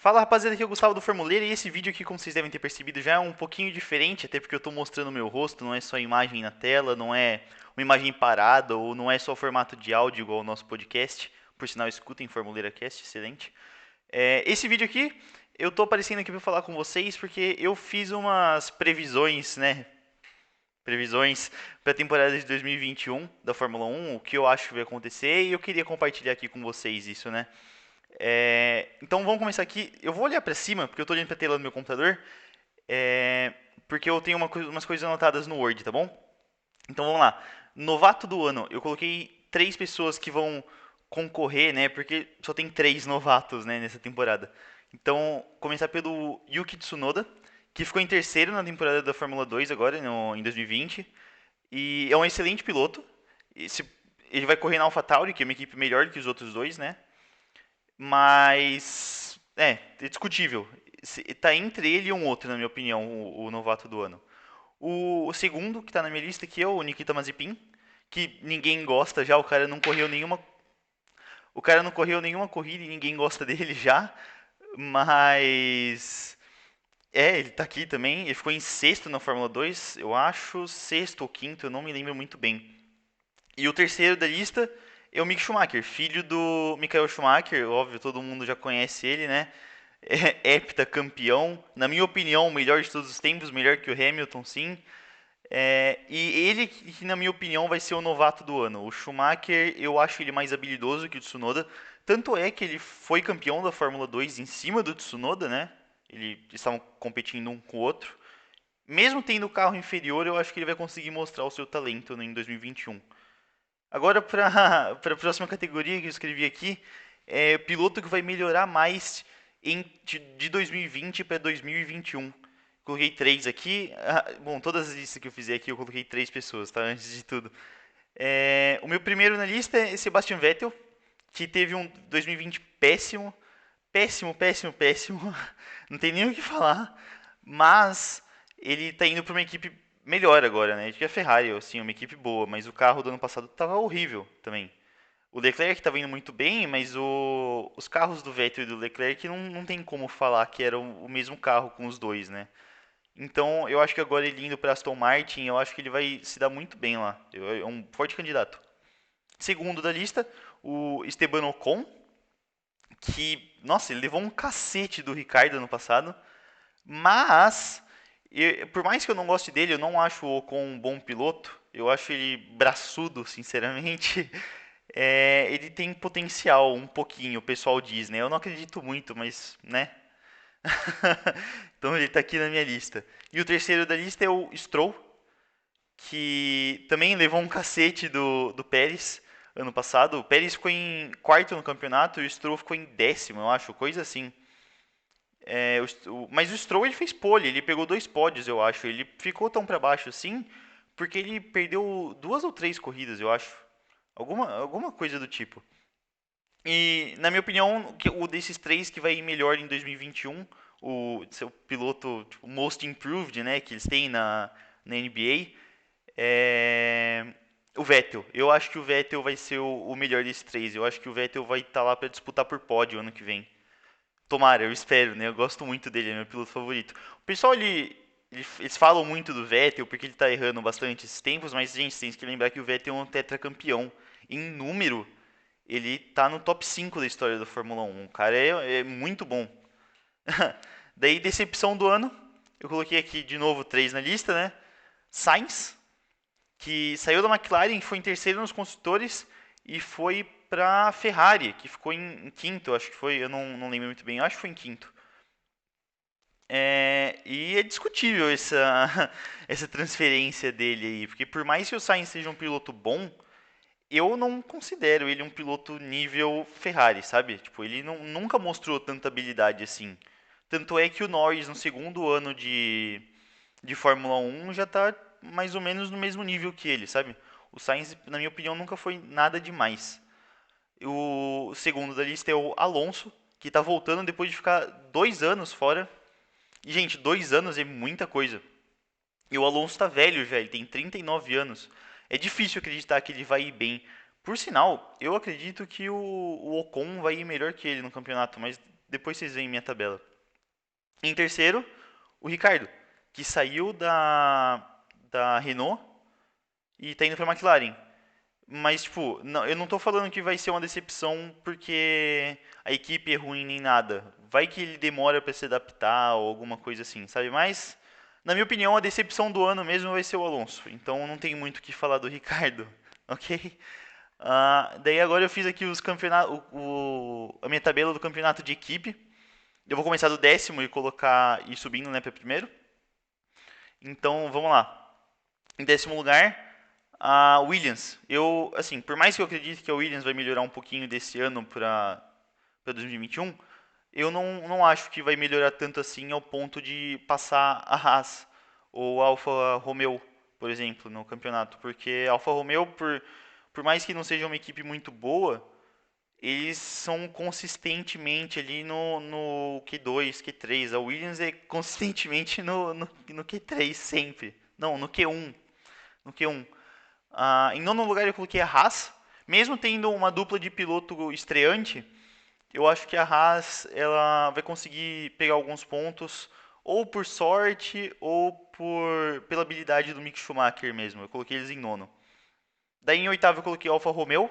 Fala rapaziada, aqui é o Gustavo do Formuleiro e esse vídeo aqui, como vocês devem ter percebido, já é um pouquinho diferente, até porque eu estou mostrando o meu rosto, não é só imagem na tela, não é uma imagem parada ou não é só formato de áudio igual o nosso podcast. Por sinal, escutem Formuleira Cast, excelente. Esse vídeo aqui, eu estou aparecendo aqui para falar com vocês porque eu fiz umas previsões, né? Previsões para a temporada de 2021 da Fórmula 1, o que eu acho que vai acontecer e eu queria compartilhar aqui com vocês isso, né? Então vamos começar aqui. Eu vou olhar para cima, porque eu estou olhando para a tela do meu computador, porque eu tenho umas coisas anotadas no Word, tá bom? Então vamos lá. Novato do ano, eu coloquei três pessoas que vão concorrer, né? Porque só tem três novatos, né, nessa temporada. Então, começar pelo Yuki Tsunoda, que ficou em terceiro na temporada da Fórmula 2 agora, em 2020. E é um excelente piloto. Ele vai correr na AlphaTauri, que é uma equipe melhor que os outros dois, né? Mas é discutível. Tá entre ele e um outro, na minha opinião, o novato do ano. O segundo que tá na minha lista aqui é o Nikita Mazepin, que ninguém gosta já, o cara não correu nenhuma corrida e ninguém gosta dele já, mas ele tá aqui também, ele ficou em sexto na Fórmula 2, eu acho, sexto ou quinto, eu não me lembro muito bem. E o terceiro da lista é o Mick Schumacher, filho do Michael Schumacher, óbvio, todo mundo já conhece ele, né? Heptacampeão, na minha opinião, o melhor de todos os tempos, melhor que o Hamilton, sim. E ele, que na minha opinião, vai ser o novato do ano. O Schumacher, eu acho ele mais habilidoso que o Tsunoda. Tanto é que ele foi campeão da Fórmula 2 em cima do Tsunoda, né? Eles estavam competindo um com o outro. Mesmo tendo o carro inferior, eu acho que ele vai conseguir mostrar o seu talento, né, em 2021. Agora, para a próxima categoria que eu escrevi aqui, é piloto que vai melhorar mais de 2020 para 2021. Coloquei três aqui. Bom, todas as listas que eu fizer aqui eu coloquei três pessoas, tá? Antes de tudo. O meu primeiro na lista é Sebastian Vettel, que teve um 2020 péssimo. Péssimo, péssimo, péssimo. Não tem nem o que falar. Mas ele tá indo para uma equipe melhor agora, né? Que a Ferrari, assim, uma equipe boa, mas o carro do ano passado tava horrível também. O Leclerc estava indo muito bem, mas os carros do Vettel e do Leclerc não tem como falar que era o mesmo carro com os dois, né? Então eu acho que agora ele indo para Aston Martin, eu acho que ele vai se dar muito bem lá. É um forte candidato. Segundo da lista, o Esteban Ocon, que, nossa, ele levou um cacete do Ricardo ano passado, mas por mais que eu não goste dele, eu não acho o Ocon um bom piloto. Eu acho ele braçudo, sinceramente. Ele tem potencial um pouquinho, o pessoal diz, né? Eu não acredito muito, mas, né? Então ele tá aqui na minha lista. E o terceiro da lista é o Stroll, que também levou um cacete do Pérez ano passado. O Pérez ficou em quarto no campeonato e o Stroll ficou em décimo, eu acho, coisa assim. Mas o Stroll ele fez pole, ele pegou dois pódios, eu acho. Ele ficou tão para baixo assim porque ele perdeu duas ou três corridas, eu acho. Alguma coisa do tipo. E, na minha opinião, o desses três que vai ir melhor em 2021, o seu piloto tipo, most improved, né, que eles têm na NBA, é o Vettel. Eu acho que o Vettel vai ser o melhor desses três. Eu acho que o Vettel vai estar lá para disputar por pódio ano que vem. Tomara, eu espero, né? Eu gosto muito dele, é meu piloto favorito. O pessoal, eles falam muito do Vettel porque ele tá errando bastante esses tempos, mas, gente, tem que lembrar que o Vettel é um tetracampeão. Em número, ele tá no top 5 da história da Fórmula 1. O cara é muito bom. Daí, decepção do ano, eu coloquei aqui de novo três na lista, né? Sainz, que saiu da McLaren, foi em terceiro nos construtores e foi para Ferrari, que ficou em quinto, acho que foi, eu não lembro muito bem, acho que foi em quinto. E é discutível essa transferência dele aí, porque por mais que o Sainz seja um piloto bom, eu não considero ele um piloto nível Ferrari, sabe? Tipo, ele nunca mostrou tanta habilidade assim. Tanto é que o Norris, no segundo ano de Fórmula 1, já tá mais ou menos no mesmo nível que ele, sabe? O Sainz, na minha opinião, nunca foi nada demais. O segundo da lista é o Alonso, que tá voltando depois de ficar 2 anos fora. E, gente, 2 anos é muita coisa. E o Alonso tá velho já, ele tem 39 anos. É difícil acreditar que ele vai ir bem. Por sinal, eu acredito que o Ocon vai ir melhor que ele no campeonato, mas depois vocês veem minha tabela. Em terceiro, o Ricardo, que saiu da Renault e tá indo pra McLaren. Mas, tipo, não, eu não tô falando que vai ser uma decepção porque a equipe é ruim nem nada. Vai que ele demora pra se adaptar ou alguma coisa assim, sabe? Mas, na minha opinião, a decepção do ano mesmo vai ser o Alonso. Então não tem muito o que falar do Ricardo, ok? Daí agora eu fiz aqui os campeonatos, a minha tabela do campeonato de equipe. Eu vou começar do décimo e colocar e subindo, né, para primeiro. Então vamos lá. Em décimo lugar, a Williams. Eu, assim, por mais que eu acredite que a Williams vai melhorar um pouquinho desse ano para 2021, eu não acho que vai melhorar tanto assim ao ponto de passar a Haas ou a Alfa Romeo, por exemplo, no campeonato. Porque a Alfa Romeo, por mais que não seja uma equipe muito boa, eles são consistentemente ali no Q2, Q3. A Williams é consistentemente no Q3 sempre. Não, no Q1. No Q1. Em nono lugar eu coloquei a Haas. Mesmo tendo uma dupla de piloto estreante, eu acho que a Haas ela vai conseguir pegar alguns pontos, ou por sorte, ou pela habilidade do Mick Schumacher mesmo. Eu coloquei eles em nono. Daí em oitavo eu coloquei a Alfa Romeo,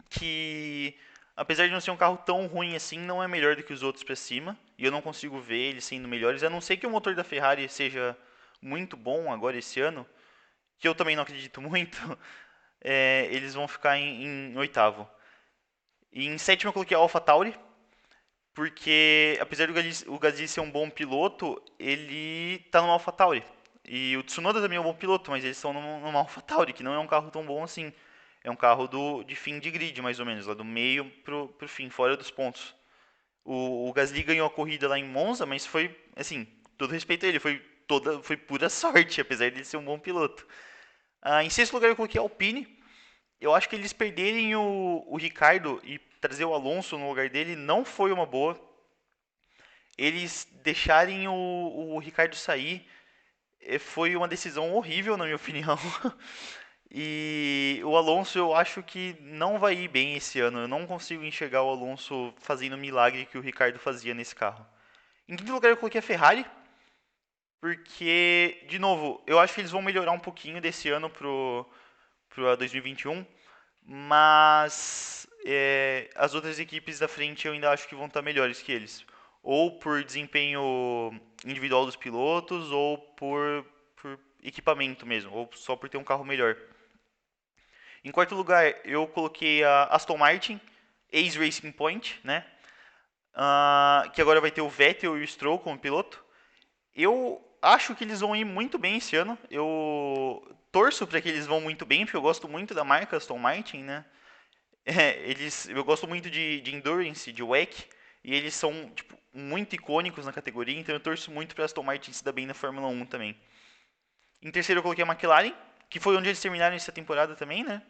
que apesar de não ser um carro tão ruim assim, não é melhor do que os outros para cima. E eu não consigo ver eles sendo melhores, a não ser que o motor da Ferrari seja muito bom agora esse ano, que eu também não acredito muito. Eles vão ficar em oitavo. E em sétimo eu coloquei a AlphaTauri, porque apesar do o Gasly ser um bom piloto, ele tá numa AlphaTauri. E o Tsunoda também é um bom piloto, mas eles estão numa AlphaTauri, que não é um carro tão bom assim. É um carro de fim de grid, mais ou menos, lá do meio pro fim, fora dos pontos. O Gasly ganhou a corrida lá em Monza, mas foi, assim, todo respeito a ele, foi pura sorte, apesar de ele ser um bom piloto. Em sexto lugar eu coloquei a Alpine. Eu acho que eles perderem o Ricardo e trazer o Alonso no lugar dele não foi uma boa. Eles deixarem o Ricardo sair foi uma decisão horrível, na minha opinião. E o Alonso eu acho que não vai ir bem esse ano. Eu não consigo enxergar o Alonso fazendo o milagre que o Ricardo fazia nesse carro. Em quinto lugar eu coloquei a Ferrari, porque, de novo, eu acho que eles vão melhorar um pouquinho desse ano pro 2021, mas as outras equipes da frente eu ainda acho que vão estar melhores que eles. Ou por desempenho individual dos pilotos, ou por equipamento mesmo, ou só por ter um carro melhor. Em quarto lugar, eu coloquei a Aston Martin, ex-Racing Point, né? Que agora vai ter o Vettel e o Stroll como piloto. Eu acho que eles vão ir muito bem esse ano. Eu torço para que eles vão muito bem, porque eu gosto muito da marca Aston Martin, né? Eu gosto muito de Endurance, de WEC, e eles são tipo, muito icônicos na categoria, então eu torço muito para Aston Martin se dar bem na Fórmula 1 também. Em terceiro eu coloquei a McLaren, que foi onde eles terminaram essa temporada também, né?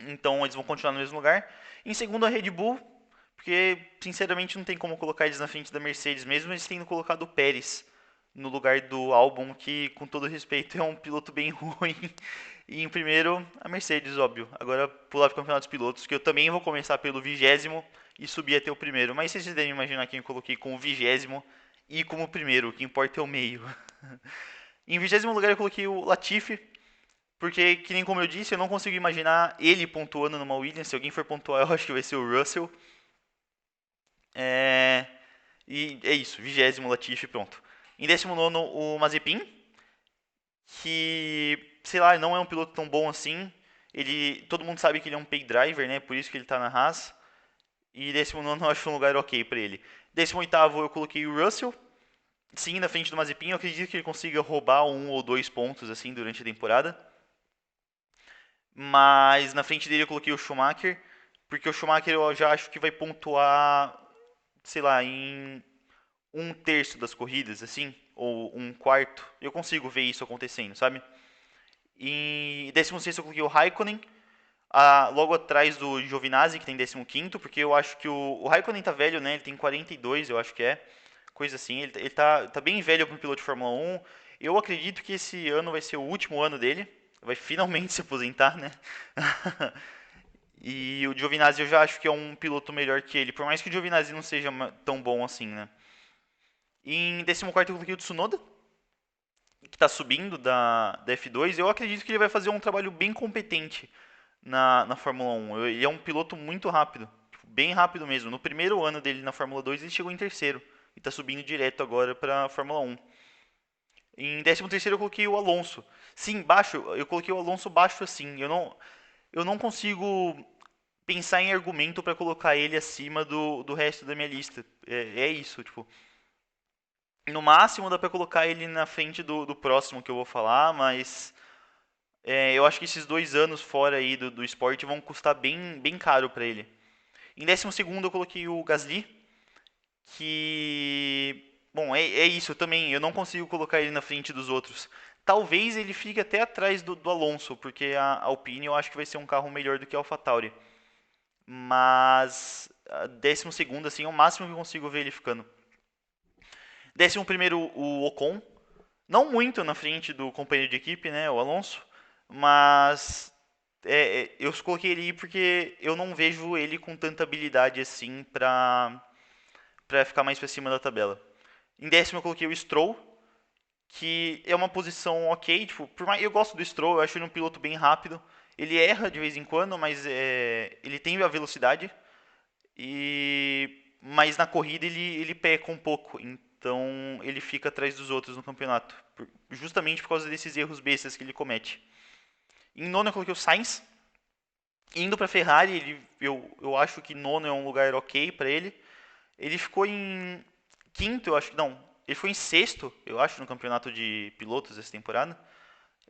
Então eles vão continuar no mesmo lugar. Em segundo, a Red Bull, porque sinceramente não tem como colocar eles na frente da Mercedes, mesmo eles tendo colocado o Pérez no lugar do Albon, que com todo respeito é um piloto bem ruim. E em primeiro, a Mercedes, óbvio. Agora pular para o campeonato dos pilotos, que eu também vou começar pelo 20º e subir até o primeiro. Mas vocês devem imaginar quem eu coloquei como 20º e como primeiro, o que importa é o meio. Em 20º lugar eu coloquei o Latifi, porque, que nem como eu disse, eu não consigo imaginar ele pontuando numa Williams. Se alguém for pontuar, eu acho que vai ser o Russell. É... E é isso, 20º Latifi, pronto. Em 19º, o Mazepin, que, sei lá, não é um piloto tão bom assim. Todo mundo sabe que ele é um pay driver, né? Por isso que ele tá na Haas. E 19º eu acho um lugar ok para ele. 18º eu coloquei o Russell. Sim, na frente do Mazepin, eu acredito que ele consiga roubar 1 ou 2 pontos assim durante a temporada. Mas na frente dele eu coloquei o Schumacher, porque o Schumacher eu já acho que vai pontuar, sei lá, em 1/3 das corridas, assim, ou 1/4. Eu consigo ver isso acontecendo, sabe? Em 16º eu coloquei o Raikkonen, logo atrás do Giovinazzi, que tem 15º, porque eu acho que o Raikkonen tá velho, né? Ele tem 42, eu acho que é. Coisa assim, ele tá bem velho para um piloto de Fórmula 1. Eu acredito que esse ano vai ser o último ano dele. Vai finalmente se aposentar, né? E o Giovinazzi eu já acho que é um piloto melhor que ele, por mais que o Giovinazzi não seja tão bom assim, né? Em 14º eu coloquei o Tsunoda, que está subindo da F2. Eu acredito que ele vai fazer um trabalho bem competente na Fórmula 1. Ele é um piloto muito rápido, tipo, bem rápido mesmo. No primeiro ano dele na Fórmula 2 ele chegou em terceiro e está subindo direto agora para a Fórmula 1. Em 13º eu coloquei o Alonso. Sim, baixo, eu coloquei o Alonso baixo assim. Eu não consigo pensar em argumento para colocar ele acima do resto da minha lista. É isso, tipo. No máximo dá para colocar ele na frente do próximo que eu vou falar, mas eu acho que esses 2 anos fora aí do esporte vão custar bem, bem caro para ele. Em 12º eu coloquei o Gasly, que... Bom, é isso também, eu não consigo colocar ele na frente dos outros. Talvez ele fique até atrás do Alonso, porque a Alpine eu acho que vai ser um carro melhor do que a AlphaTauri. Mas 12º, assim, é o máximo que eu consigo ver ele ficando. 11º o Ocon. Não muito na frente do companheiro de equipe, né, o Alonso. Mas eu coloquei ele aí porque eu não vejo ele com tanta habilidade assim pra ficar mais pra cima da tabela. Em 10º eu coloquei o Stroll, que é uma posição ok. Tipo, por mais, eu gosto do Stroll, eu acho ele um piloto bem rápido. Ele erra de vez em quando, mas ele tem a velocidade. Mas na corrida ele peca um pouco, então ele fica atrás dos outros no campeonato, justamente por causa desses erros bestas que ele comete. Em nono eu coloquei o Sainz, indo para a Ferrari, eu acho que nono é um lugar ok para ele. Ele ficou em quinto, eu acho que não, ele foi em sexto, eu acho, no campeonato de pilotos essa temporada.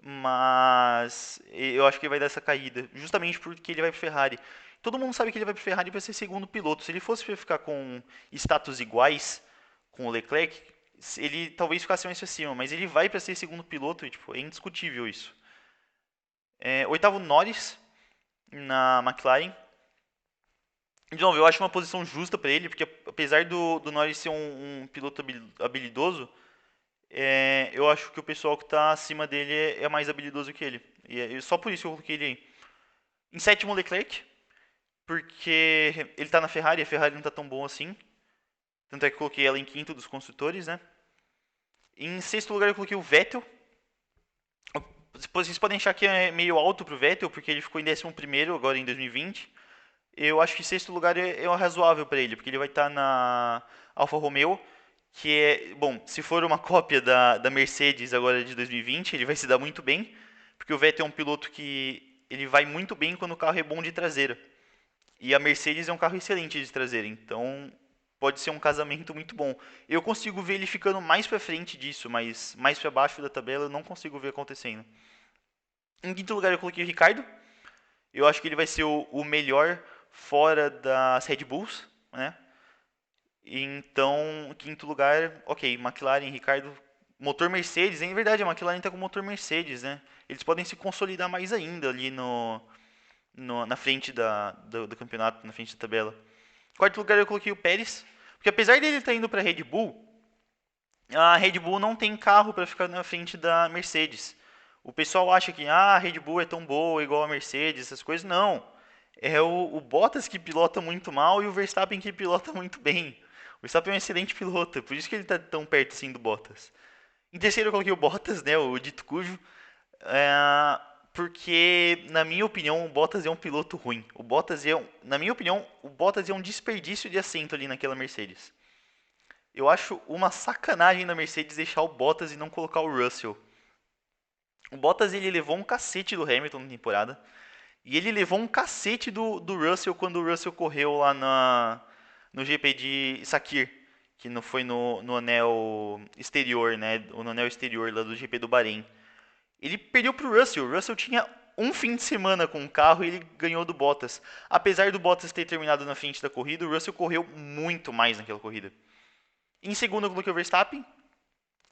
Mas eu acho que ele vai dar essa caída, justamente porque ele vai para Ferrari. Todo mundo sabe que ele vai para Ferrari para ser segundo piloto. Se ele fosse para ficar com status iguais com o Leclerc, ele talvez ficasse mais para cima, mas ele vai para ser segundo piloto e tipo, é indiscutível isso. Oitavo Norris na McLaren. De novo, eu acho uma posição justa para ele, porque apesar do Norris ser um piloto habilidoso, eu acho que o pessoal que está acima dele é mais habilidoso que ele. E só por isso eu coloquei ele aí. Em sétimo, Leclerc, porque ele está na Ferrari, a Ferrari não está tão bom assim. Tanto é que eu coloquei ela em quinto dos construtores, né? Em sexto lugar eu coloquei o Vettel. Vocês podem achar que é meio alto pro Vettel, porque ele ficou em 11º agora em 2020. Eu acho que sexto lugar é razoável para ele, porque ele vai estar na Alfa Romeo, que é, bom, se for uma cópia da Mercedes agora de 2020, ele vai se dar muito bem, porque o Vettel é um piloto que ele vai muito bem quando o carro é bom de traseira. E a Mercedes é um carro excelente de traseira, então pode ser um casamento muito bom. Eu consigo ver ele ficando mais para frente disso, mas mais para baixo da tabela eu não consigo ver acontecendo. Em quinto lugar eu coloquei o Ricardo. Eu acho que ele vai ser o melhor fora das Red Bulls, né? Então, quinto lugar, ok, McLaren, Ricardo, motor Mercedes, em verdade a McLaren está com motor Mercedes, né? Eles podem se consolidar mais ainda ali na frente do campeonato, na frente da tabela. Quarto lugar eu coloquei o Pérez, porque apesar dele estar indo para a Red Bull, a Red Bull não tem carro para ficar na frente da Mercedes. O pessoal acha que a Red Bull é tão boa igual a Mercedes, essas coisas. Não. É o Bottas que pilota muito mal e o Verstappen que pilota muito bem. O Verstappen é um excelente piloto, por isso que ele está tão perto assim do Bottas. Em terceiro eu coloquei o Bottas, né, o dito cujo, porque na minha opinião o Bottas é um piloto ruim. Na minha opinião, o Bottas é um desperdício de assento ali naquela Mercedes. Eu acho uma sacanagem da Mercedes deixar o Bottas e não colocar o Russell. O Bottas ele levou um cacete do Hamilton na temporada. E ele levou um cacete do Russell quando o Russell correu lá no GP de Sakir. Que não foi no anel exterior, né? No anel exterior lá do GP do Bahrein. Ele perdeu pro Russell. O Russell tinha um fim de semana com o carro e ele ganhou do Bottas. Apesar do Bottas ter terminado na frente da corrida, o Russell correu muito mais naquela corrida. Em segundo eu coloquei o Verstappen,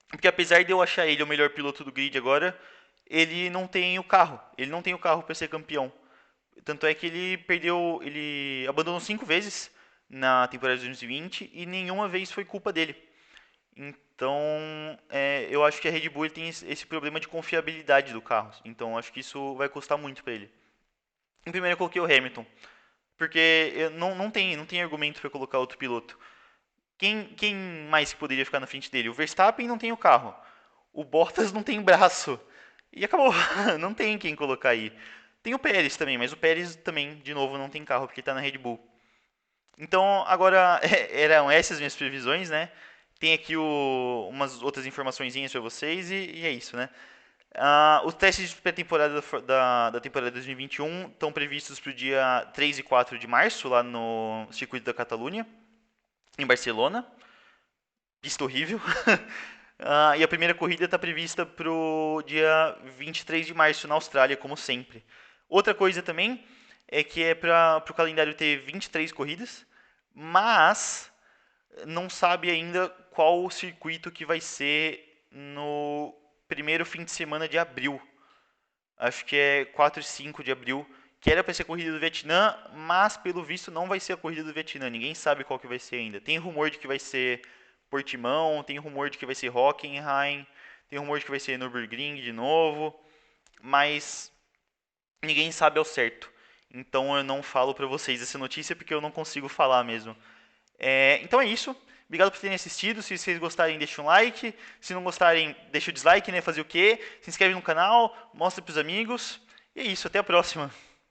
porque apesar de eu achar ele o melhor piloto do grid agora, ele não tem o carro. Ele não tem o carro para ser campeão. Tanto é que ele abandonou 5 vezes na temporada de 2020 e nenhuma vez foi culpa dele. Então, eu acho que a Red Bull tem esse problema de confiabilidade do carro. Então, acho que isso vai custar muito para ele. Em primeiro eu coloquei o Hamilton, porque não tem argumento para colocar outro piloto. Quem mais que poderia ficar na frente dele? O Verstappen não tem o carro. O Bottas não tem braço. E acabou. Não tem quem colocar aí. Tem o Pérez também, mas o Pérez também, de novo, não tem carro, porque está na Red Bull. Então, agora, eram essas minhas previsões, né? Tem aqui umas outras informaçõezinhas para vocês e é isso, né? Os testes de pré-temporada da temporada 2021 estão previstos para o dia 3 e 4 de março, lá no Circuito da Catalunha, em Barcelona. Pista horrível. E a primeira corrida está prevista para o dia 23 de março, na Austrália, como sempre. Outra coisa também é que é para o calendário ter 23 corridas, mas não sabe ainda qual o circuito que vai ser no primeiro fim de semana de abril. Acho que é 4 e 5 de abril, que era para ser a corrida do Vietnã, mas pelo visto não vai ser a corrida do Vietnã. Ninguém sabe qual que vai ser ainda. Tem rumor de que vai ser Portimão, tem rumor de que vai ser Hockenheim, tem rumor de que vai ser Nürburgring de novo, mas ninguém sabe ao certo. Então eu não falo para vocês essa notícia porque eu não consigo falar mesmo. Então é isso. Obrigado por terem assistido. Se vocês gostarem, deixa um like. Se não gostarem, deixa o dislike, né? Fazer o quê? Se inscreve no canal, mostra pros amigos. E é isso, até a próxima.